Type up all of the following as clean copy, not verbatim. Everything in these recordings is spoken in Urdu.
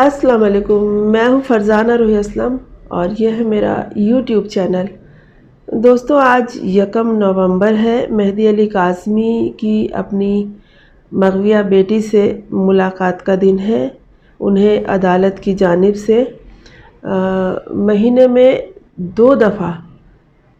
السلام علیکم، میں ہوں فرزانہ روحی اسلم اور یہ ہے میرا یوٹیوب چینل۔ دوستو، آج 1 نومبر ہے۔ مہدی علی کاظمی کی اپنی مغویہ بیٹی سے ملاقات کا دن ہے۔ انہیں عدالت کی جانب سے مہینے میں 2 دفعہ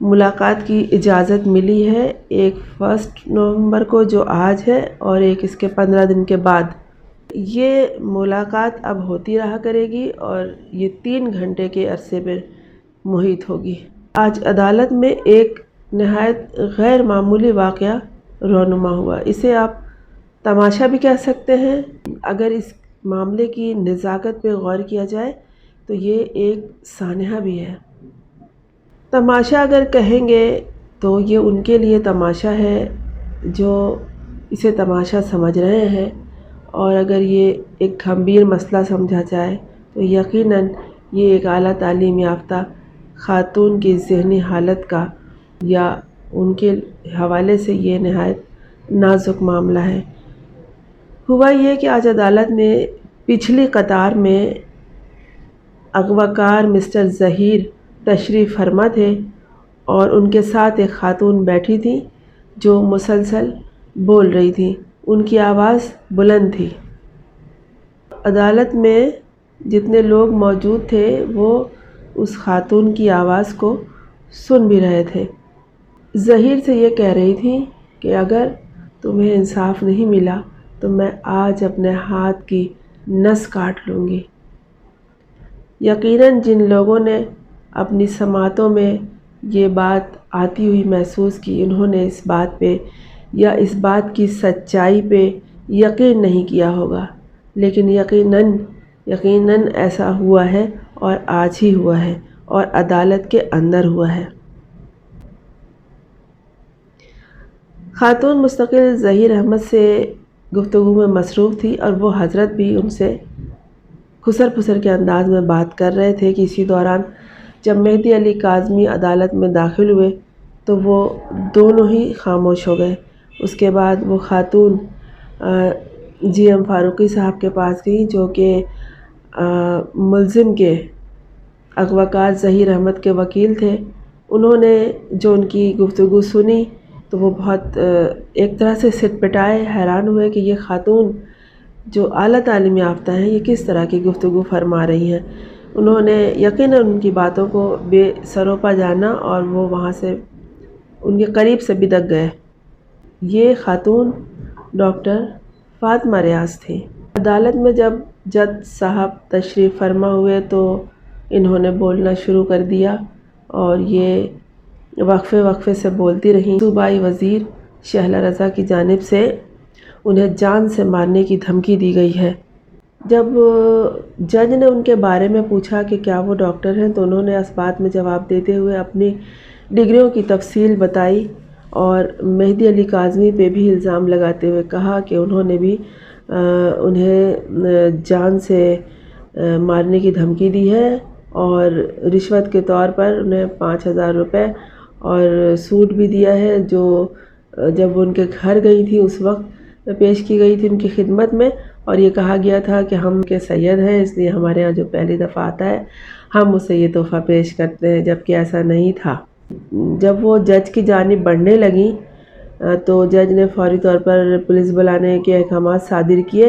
ملاقات کی اجازت ملی ہے، ایک 1 نومبر کو جو آج ہے اور ایک اس کے 15 دن کے بعد۔ یہ ملاقات اب ہوتی رہا کرے گی اور یہ 3 گھنٹے کے عرصے میں محیط ہوگی۔ آج عدالت میں ایک نہایت غیر معمولی واقعہ رونما ہوا۔ اسے آپ تماشا بھی کہہ سکتے ہیں۔ اگر اس معاملے کی نزاکت پہ غور کیا جائے تو یہ ایک سانحہ بھی ہے۔ تماشا اگر کہیں گے تو یہ ان کے لیے تماشا ہے جو اسے تماشا سمجھ رہے ہیں، اور اگر یہ ایک گھمبیر مسئلہ سمجھا جائے تو یقیناً یہ ایک اعلیٰ تعلیم یافتہ خاتون کی ذہنی حالت کا یا ان کے حوالے سے یہ نہایت نازک معاملہ ہے۔ ہوا یہ کہ آج عدالت میں پچھلی قطار میں اغواکار مسٹر ظہیر تشریف فرما تھے اور ان کے ساتھ ایک خاتون بیٹھی تھی جو مسلسل بول رہی تھی۔ ان کی آواز بلند تھی۔ عدالت میں جتنے لوگ موجود تھے وہ اس خاتون کی آواز کو سن بھی رہے تھے۔ ظہیر سے یہ کہہ رہی تھی کہ اگر تمہیں انصاف نہیں ملا تو میں آج اپنے ہاتھ کی نس کاٹ لوں گی۔ یقیناً جن لوگوں نے اپنی سماعتوں میں یہ بات آتی ہوئی محسوس کی، انہوں نے اس بات پہ یا اس بات کی سچائی پہ یقین نہیں کیا ہوگا، لیکن یقیناً ایسا ہوا ہے اور آج ہی ہوا ہے اور عدالت کے اندر ہوا ہے۔ خاتون مستقل ظہیر احمد سے گفتگو میں مصروف تھی اور وہ حضرت بھی ان سے خسر پھسر کے انداز میں بات کر رہے تھے کہ اسی دوران جب مہدی علی کاظمی عدالت میں داخل ہوئے تو وہ دونوں ہی خاموش ہو گئے۔ اس کے بعد وہ خاتون جی ایم فاروقی صاحب کے پاس گئی جو کہ ملزم کے اغواکار ظہیر احمد کے وکیل تھے۔ انہوں نے جو ان کی گفتگو سنی تو وہ بہت ایک طرح سے سٹ پٹائے، حیران ہوئے کہ یہ خاتون جو اعلیٰ تعلیم یافتہ ہیں یہ کس طرح کی گفتگو فرما رہی ہیں۔ انہوں نے یقیناً ان کی باتوں کو بے سروپا جانا اور وہ وہاں سے ان کے قریب سے بدک گئے۔ یہ خاتون ڈاکٹر فاطمہ ریاض تھی۔ عدالت میں جب جج صاحب تشریف فرما ہوئے تو انہوں نے بولنا شروع کر دیا اور یہ وقفے سے بولتی رہیں۔ صوبائی وزیر شہلا رضا کی جانب سے انہیں جان سے مارنے کی دھمکی دی گئی ہے۔ جب جج نے ان کے بارے میں پوچھا کہ کیا وہ ڈاکٹر ہیں تو انہوں نے اس بات میں جواب دیتے ہوئے اپنی ڈگریوں کی تفصیل بتائی اور مہدی علی کاظمی پہ بھی الزام لگاتے ہوئے کہا کہ انہوں نے بھی انہیں جان سے مارنے کی دھمکی دی ہے اور رشوت کے طور پر انہیں 5,000 روپے اور سوٹ بھی دیا ہے جو جب وہ ان کے گھر گئی تھی اس وقت پیش کی گئی تھی ان کی خدمت میں، اور یہ کہا گیا تھا کہ ہم کے سید ہیں اس لیے ہمارے ہاں جو پہلی دفعہ آتا ہے ہم اسے یہ تحفہ پیش کرتے ہیں، جبکہ ایسا نہیں تھا۔ جب وہ جج کی جانب بڑھنے لگیں تو جج نے فوری طور پر پولیس بلانے کے احکامات صادر کیے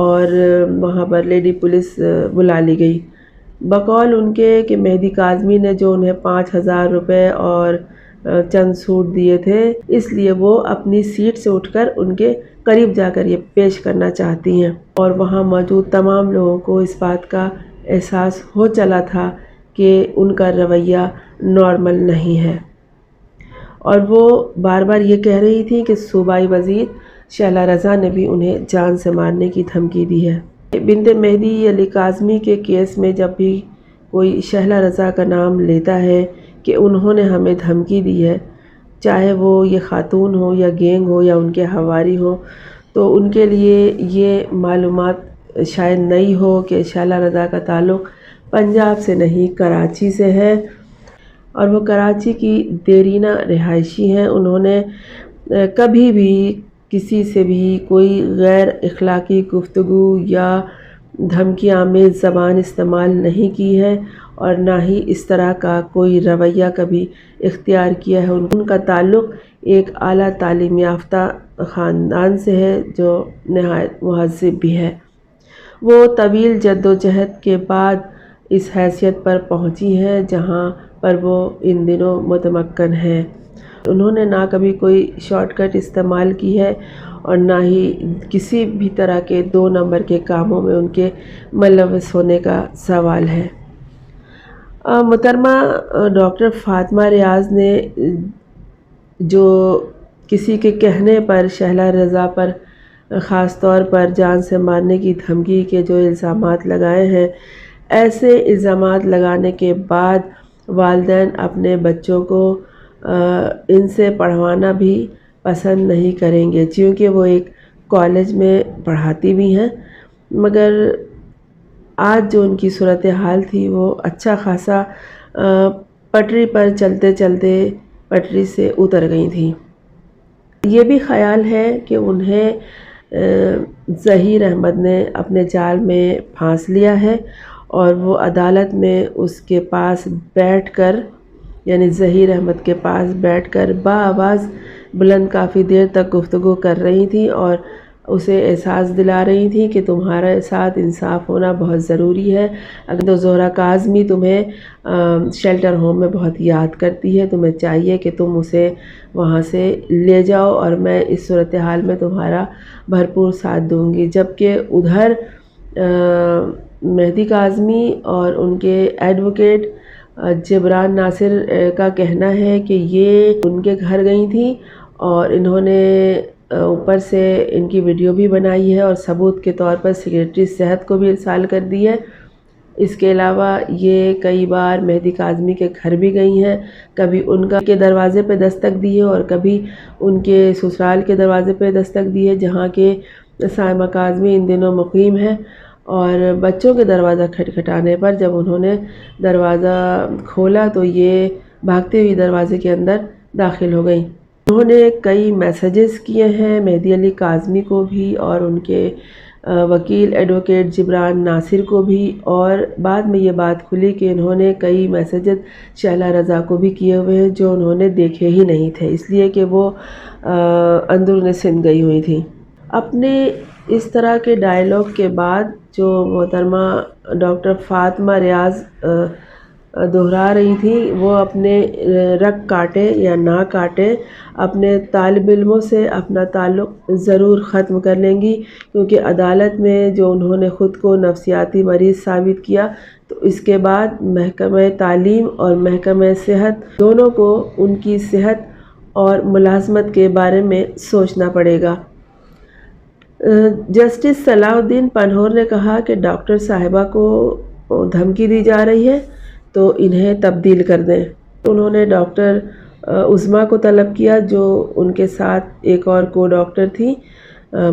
اور وہاں پر لیڈی پولیس بلا لی گئی۔ بقول ان کے کہ مہدی کاظمی نے جو انہیں 5,000 روپے اور چند سوٹ دیے تھے اس لیے وہ اپنی سیٹ سے اٹھ کر ان کے قریب جا کر یہ پیش کرنا چاہتی ہیں، اور وہاں موجود تمام لوگوں کو اس بات کا احساس ہو چلا تھا کہ ان کا رویہ نارمل نہیں ہے، اور وہ بار بار یہ کہہ رہی تھی کہ صوبائی وزیر شہلا رضا نے بھی انہیں جان سے مارنے کی دھمکی دی ہے۔ بنت مہدی علی کاظمی کے کیس میں جب بھی کوئی شہلا رضا کا نام لیتا ہے کہ انہوں نے ہمیں دھمکی دی ہے، چاہے وہ یہ خاتون ہو یا گینگ ہو یا ان کے حواری ہو، تو ان کے لیے یہ معلومات شاید نئی ہو کہ شہلا رضا کا تعلق پنجاب سے نہیں کراچی سے ہے اور وہ کراچی کی دیرینہ رہائشی ہیں۔ انہوں نے کبھی بھی کسی سے بھی کوئی غیر اخلاقی گفتگو یا دھمکی آمیز زبان استعمال نہیں کی ہے اور نہ ہی اس طرح کا کوئی رویہ کبھی اختیار کیا ہے۔ ان کا تعلق ایک اعلیٰ تعلیم یافتہ خاندان سے ہے جو نہایت مہذب بھی ہے۔ وہ طویل جدوجہد کے بعد اس حیثیت پر پہنچی ہے جہاں پر وہ ان دنوں متمکن ہے۔ انہوں نے نہ کبھی کوئی شارٹ کٹ استعمال کی ہے اور نہ ہی کسی بھی طرح کے 2 نمبر کے کاموں میں ان کے ملوث ہونے کا سوال ہے۔ محترمہ ڈاکٹر فاطمہ ریاض نے جو کسی کے کہنے پر شہلا رضا پر خاص طور پر جان سے مارنے کی دھمکی کے جو الزامات لگائے ہیں، ایسے الزامات لگانے کے بعد والدین اپنے بچوں کو ان سے پڑھوانا بھی پسند نہیں کریں گے، چونکہ وہ ایک کالج میں پڑھاتی بھی ہیں، مگر آج جو ان کی صورتحال تھی وہ اچھا خاصا پٹری پر چلتے چلتے پٹری سے اتر گئی تھیں۔ یہ بھی خیال ہے کہ انہیں ظہیر احمد نے اپنے جال میں پھانس لیا ہے اور وہ عدالت میں اس کے پاس بیٹھ کر، یعنی ظہیر احمد کے پاس بیٹھ کر بآواز بلند کافی دیر تک گفتگو کر رہی تھیں اور اسے احساس دلا رہی تھیں کہ تمہارے ساتھ انصاف ہونا بہت ضروری ہے۔ اگر تو زہرہ کاظمی تمہیں شیلٹر ہوم میں بہت یاد کرتی ہے، تمہیں چاہیے کہ تم اسے وہاں سے لے جاؤ اور میں اس صورتحال میں تمہارا بھرپور ساتھ دوں گی۔ جبکہ ادھر مہدی کاظمی اور ان کے ایڈوکیٹ جبران ناصر کا کہنا ہے کہ یہ ان کے گھر گئی تھیں اور انہوں نے اوپر سے ان کی ویڈیو بھی بنائی ہے اور ثبوت کے طور پر سیکریٹری صحت کو بھی ارسال کر دی ہے۔ اس کے علاوہ یہ کئی بار مہدی کاظمی کے گھر بھی گئی ہیں، کبھی ان کے دروازے پہ دستک دی ہے اور کبھی ان کے سسرال کے دروازے پہ دستک دی ہے جہاں کے سائمہ کاظمی ان دنوں مقیم ہے، اور بچوں کے دروازہ کھٹکھٹانے پر جب انہوں نے دروازہ کھولا تو یہ بھاگتے ہوئے دروازے کے اندر داخل ہو گئیں۔ انہوں نے کئی میسیجز کیے ہیں مہدی علی کاظمی کو بھی اور ان کے وکیل ایڈوکیٹ جبران ناصر کو بھی، اور بعد میں یہ بات کھلی کہ انہوں نے کئی میسیجز شہلا رضا کو بھی کیے ہوئے ہیں جو انہوں نے دیکھے ہی نہیں تھے، اس لیے کہ وہ اندرون سندھ گئی ہوئی تھیں۔ اپنے اس طرح کے ڈائیلاگ کے بعد جو محترمہ ڈاکٹر فاطمہ ریاض دہرا رہی تھیں، وہ اپنے رگ کاٹے یا نہ کاٹے اپنے طالب علموں سے اپنا تعلق ضرور ختم کر لیں گی، کیونکہ عدالت میں جو انہوں نے خود کو نفسیاتی مریض ثابت کیا تو اس کے بعد محکمہ تعلیم اور محکمہ صحت دونوں کو ان کی صحت اور ملازمت کے بارے میں سوچنا پڑے گا۔ جسٹس صلاح الدین پنہور نے کہا کہ ڈاکٹر صاحبہ کو دھمکی دی جا رہی ہے تو انہیں تبدیل کر دیں۔ انہوں نے ڈاکٹر عظمیٰ کو طلب کیا جو ان کے ساتھ ایک اور کو ڈاکٹر تھی،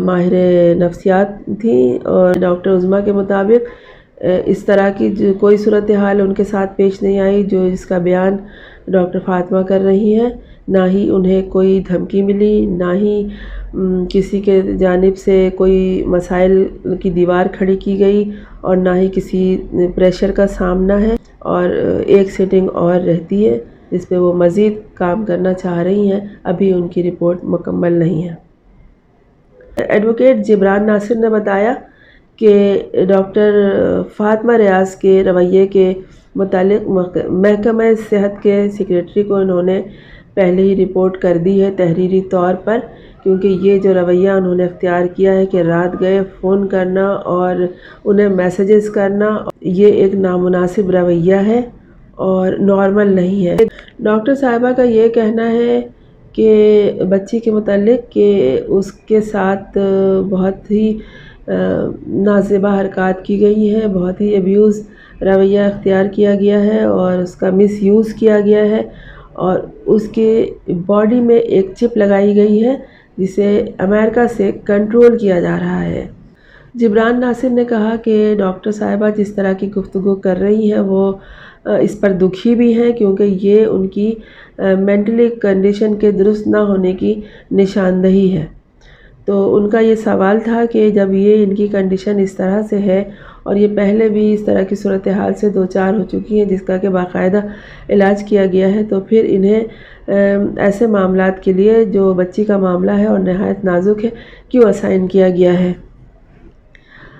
ماہر نفسیات تھیں، اور ڈاکٹر عظمیٰ کے مطابق اس طرح کی کوئی صورتحال ان کے ساتھ پیش نہیں آئی جو جس کا بیان ڈاکٹر فاطمہ کر رہی ہیں۔ نہ ہی انہیں کوئی دھمکی ملی، نہ ہی کسی کے جانب سے کوئی مسائل کی دیوار کھڑی کی گئی، اور نہ ہی کسی پریشر کا سامنا ہے، اور ایک سیٹنگ اور رہتی ہے جس پہ وہ مزید کام کرنا چاہ رہی ہیں، ابھی ان کی رپورٹ مکمل نہیں ہے۔ ایڈوکیٹ جبران ناصر نے بتایا کہ ڈاکٹر فاطمہ ریاض کے رویے کے متعلق محکمہ صحت کے سیکریٹری کو انہوں نے پہلے ہی رپورٹ کر دی ہے تحریری طور پر، کیونکہ یہ جو رویہ انہوں نے اختیار کیا ہے کہ رات گئے فون کرنا اور انہیں میسیجز کرنا، یہ ایک نامناسب رویہ ہے اور نارمل نہیں ہے۔ ڈاکٹر صاحبہ کا یہ کہنا ہے کہ بچی کے متعلق کہ اس کے ساتھ بہت ہی نازیبا حرکات کی گئی ہیں، بہت ہی ابیوز رویہ اختیار کیا گیا ہے اور اس کا مس یوز کیا گیا ہے، اور اس کے باڈی میں ایک چپ لگائی گئی ہے جسے امریکہ سے کنٹرول کیا جا رہا ہے۔ جبران ناصر نے کہا کہ ڈاکٹر صاحبہ جس طرح کی گفتگو کر رہی ہیں وہ اس پر دکھی بھی ہیں، کیونکہ یہ ان کی مینٹلی کنڈیشن کے درست نہ ہونے کی نشاندہی ہے۔ تو ان کا یہ سوال تھا کہ جب یہ ان کی کنڈیشن اس طرح سے ہے اور یہ پہلے بھی اس طرح کی صورتحال سے دو چار ہو چکی ہیں جس کا کہ باقاعدہ علاج کیا گیا ہے، تو پھر انہیں ایسے معاملات کے لیے جو بچی کا معاملہ ہے اور نہایت نازک ہے کیوں اسائن کیا گیا ہے۔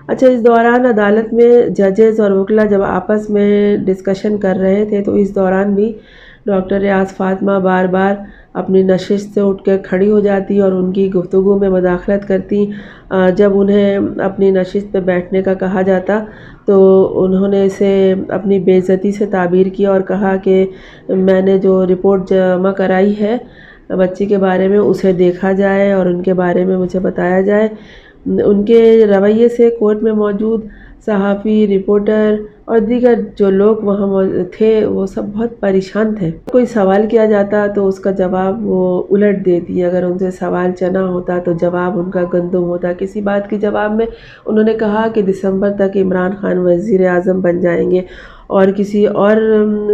اچھا، اس دوران عدالت میں ججز اور وکلا جب آپس میں ڈسکشن کر رہے تھے تو اس دوران بھی ڈاکٹر ریاض فاطمہ بار بار اپنی نشست سے اٹھ کر کھڑی ہو جاتی اور ان کی گفتگو میں مداخلت کرتی۔ جب انہیں اپنی نشست پہ بیٹھنے کا کہا جاتا تو انہوں نے اسے اپنی بے عزتی سے تعبیر کیا اور کہا کہ میں نے جو رپورٹ جمع کرائی ہے بچی کے بارے میں اسے دیکھا جائے اور ان کے بارے میں مجھے بتایا جائے۔ ان کے رویے سے کورٹ میں موجود صحافی، رپورٹر اور دیگر جو لوگ وہاں تھے وہ سب بہت پریشان تھے۔ کوئی سوال کیا جاتا تو اس کا جواب وہ الٹ دیتی، اگر ان سے سوال چنا ہوتا تو جواب ان کا گندم ہوتا۔ کسی بات کے جواب میں انہوں نے کہا کہ دسمبر تک عمران خان وزیر اعظم بن جائیں گے، اور کسی اور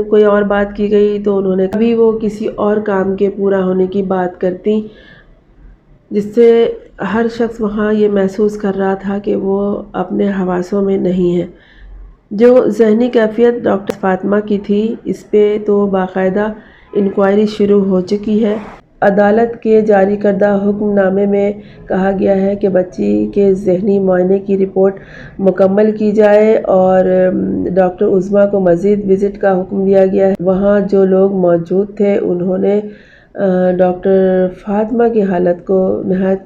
کوئی اور بات کی گئی تو انہوں نے کبھی وہ کسی اور کام کے پورا ہونے کی بات کرتی، جس سے ہر شخص وہاں یہ محسوس کر رہا تھا کہ وہ اپنے حواسوں میں نہیں ہے۔ جو ذہنی کیفیت ڈاکٹر فاطمہ کی تھی اس پہ تو باقاعدہ انکوائری شروع ہو چکی ہے۔ عدالت کے جاری کردہ حکم نامے میں کہا گیا ہے کہ بچی کے ذہنی معائنے کی رپورٹ مکمل کی جائے اور ڈاکٹر عظمیٰ کو مزید وزٹ کا حکم دیا گیا ہے۔ وہاں جو لوگ موجود تھے انہوں نے ڈاکٹر فاطمہ کی حالت کو نہایت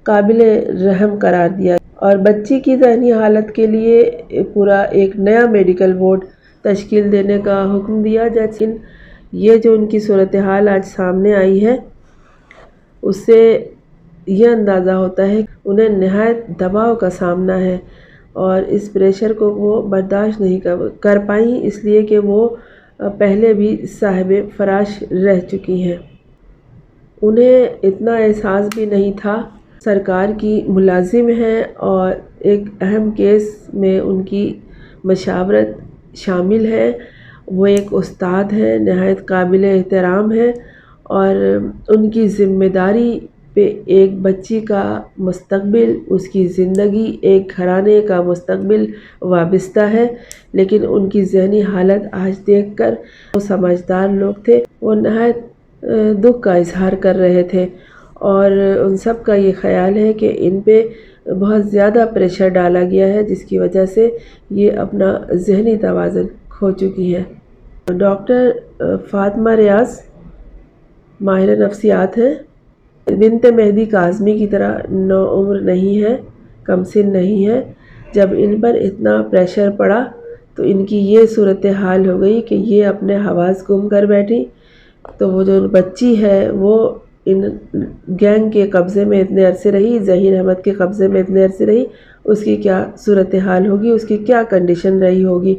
قابل رحم قرار دیا اور بچی کی ذہنی حالت کے لیے پورا ایک نیا میڈیکل بورڈ تشکیل دینے کا حکم دیا۔ جیسے یہ جو ان کی صورتحال آج سامنے آئی ہے اس سے یہ اندازہ ہوتا ہے کہ انہیں نہایت دباؤ کا سامنا ہے اور اس پریشر کو وہ برداشت نہیں کر پائیں، اس لیے کہ وہ پہلے بھی صاحب فراش رہ چکی ہیں۔ انہیں اتنا احساس بھی نہیں تھا سرکار کی ملازم ہیں اور ایک اہم کیس میں ان کی مشاورت شامل ہے، وہ ایک استاد ہیں، نہایت قابل احترام ہے اور ان کی ذمہ داری پہ ایک بچی کا مستقبل، اس کی زندگی، ایک گھرانے کا مستقبل وابستہ ہے، لیکن ان کی ذہنی حالت آج دیکھ کر وہ سمجھدار لوگ تھے، وہ نہایت دکھ کا اظہار کر رہے تھے اور ان سب کا یہ خیال ہے کہ ان پہ بہت زیادہ پریشر ڈالا گیا ہے جس کی وجہ سے یہ اپنا ذہنی توازن کھو چکی ہے۔ ڈاکٹر فاطمہ ریاض ماہر نفسیات ہیں، بنت مہدی کاظمی کی طرح نوعمر نہیں ہے، کم سن نہیں ہے۔ جب ان پر اتنا پریشر پڑا تو ان کی یہ صورتحال ہو گئی کہ یہ اپنے حواس گم کر بیٹھی، تو وہ جو بچی ہے وہ ان گینگ کے قبضے میں اتنے عرصے رہی، ظہیر احمد کے قبضے میں اتنے عرصے رہی، اس کی کیا صورتحال ہوگی، اس کی کیا کنڈیشن رہی ہوگی۔